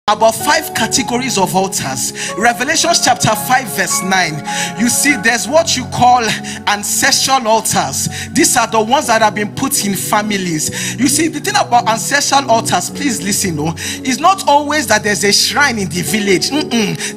about 5 categories of altars. Revelation chapter 5 verse 9. You see, there's what you call ancestral altars. These are the ones that have been put in families. You see, the thing about ancestral altars, please listen, it's not always that there's a shrine in the village.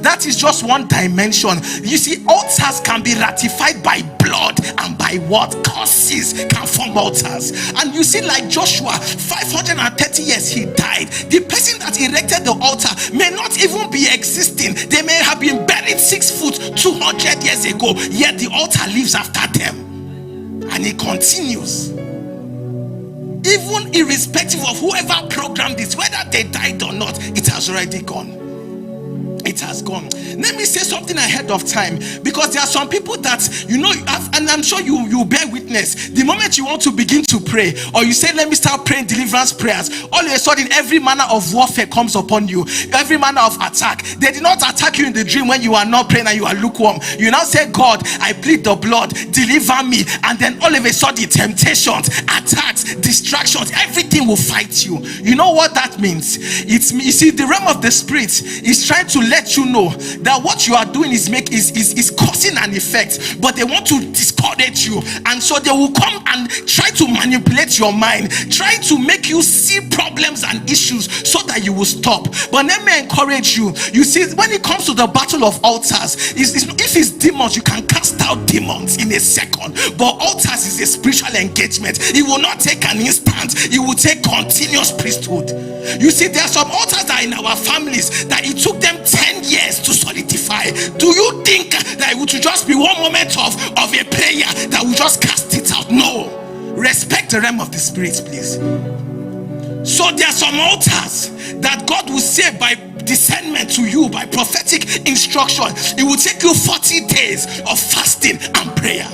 That is just one dimension. You see, altars can be ratified by blood and by what? Curses can form altars. And you see, like Joshua, 530 years he died. The person that erected the altar may not even be existing. They may have been buried 6 foot 200 years ago, yet the altar lives after them, and it continues even irrespective of whoever programmed it, whether they died or not. It has already gone. It has gone. Let me say something ahead of time, because there are some people that and I'm sure you bear witness. The moment you want to begin to pray, or you say, let me start praying deliverance prayers, all of a sudden every manner of warfare comes upon you, every manner of attack. They did not attack you in the dream when you are not praying and you are lukewarm. You now say, God, I plead the blood, deliver me, and then all of a sudden temptations, attacks, distractions, everything will fight you. You know what that means? You see, the realm of the spirit is trying to let you know that what you are doing is causing an effect, but they want to discourage you, and so they will come and try to manipulate your mind, try to make you see problems and issues so that you will stop. But let me encourage you. You see, when it comes to the battle of altars, if it's demons, you can cast out demons in a second, but altars is a spiritual engagement. It will not take an instant, it will take continuous priesthood. You see, there are some altars that are in our families that it took them 10 years to solidify. Do you think that it would just be one moment of a prayer that will just cast it out? No. Respect the realm of the spirit, please. So there are some altars that God will say by discernment to you, by prophetic instruction, it will take you 40 days of fasting and prayer,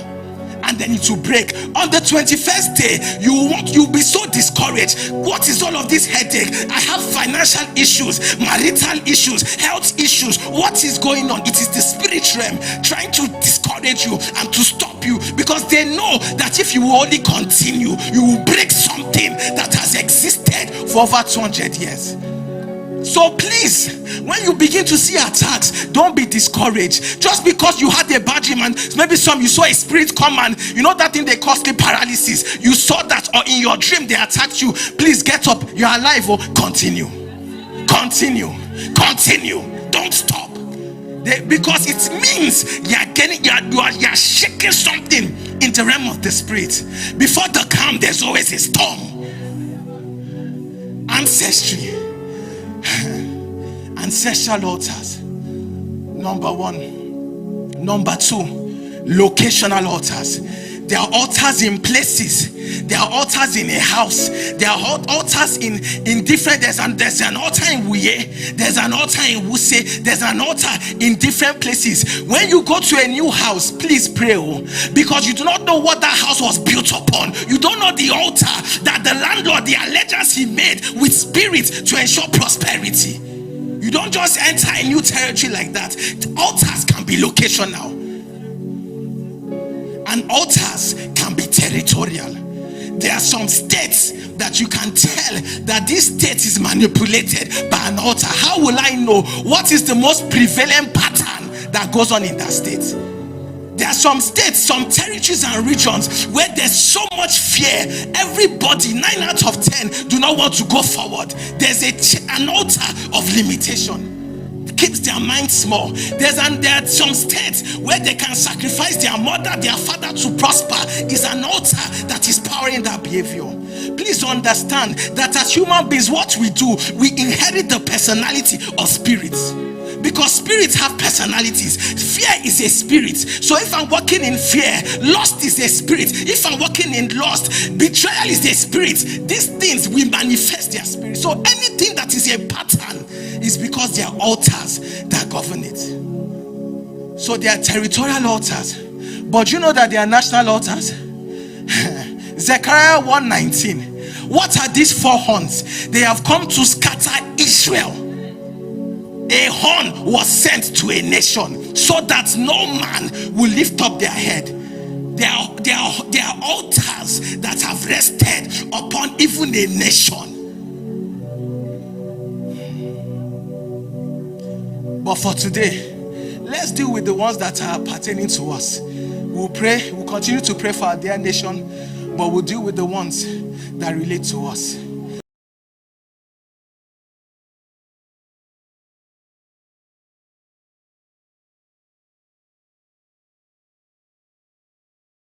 and then it will break. On the 21st day, you'll be so discouraged. What is all of this headache? I have financial issues, marital issues, health issues. What is going on? It is the spirit realm trying to discourage you and to stop you, because they know that if you will only continue, you will break something that has existed for over 200 years. So please, when you begin to see attacks, don't be discouraged. Just because you had a bad dream, and maybe you saw a spirit come, and you know that thing they call sleep paralysis, you saw that, or in your dream they attacked you. Please get up, you're alive. Continue, don't stop. Because it means you're shaking something in the realm of the spirit. Before the calm, there's always a storm. Ancestral altars, number 1. Number 2, locational altars. There are altars in places. There are altars in a house. There are altars in different. There's an altar in Wuye. There's an altar in Wuse. There's an altar in different places. When you go to a new house, please pray, because you do not know what that house was built upon. You don't know the altar that the landlord, the allegiance he made with spirit to ensure prosperity. You don't just enter a new territory like that. The altars can be locational, and altars can be territorial. There are some states that you can tell that this state is manipulated by an altar. How will I know what is the most prevalent pattern that goes on in that state? There are some states, some territories and regions where there's so much fear. Everybody, 9 out of 10, do not want to go forward. There's an altar of limitation. It keeps their mind small. There are some states where they can sacrifice their mother, their father to prosper. Is an altar that is powering that behavior. Please understand that as human beings, what we do, we inherit the personality of spirits. Because spirits have personalities. Fear is a spirit. So if I'm walking in fear, lust is a spirit. If I'm walking in lust, betrayal is a spirit. These things will manifest their spirit. So anything that is a pattern is because there are altars that govern it. So there are territorial altars. But you know that there are national altars? Zechariah 1:19. What are these 4 horns? They have come to scatter Israel. A horn was sent to a nation so that no man will lift up their head. There are altars that have rested upon even a nation. But for today, let's deal with the ones that are pertaining to us. We'll pray, we'll continue to pray for our dear nation, but we'll deal with the ones that relate to us.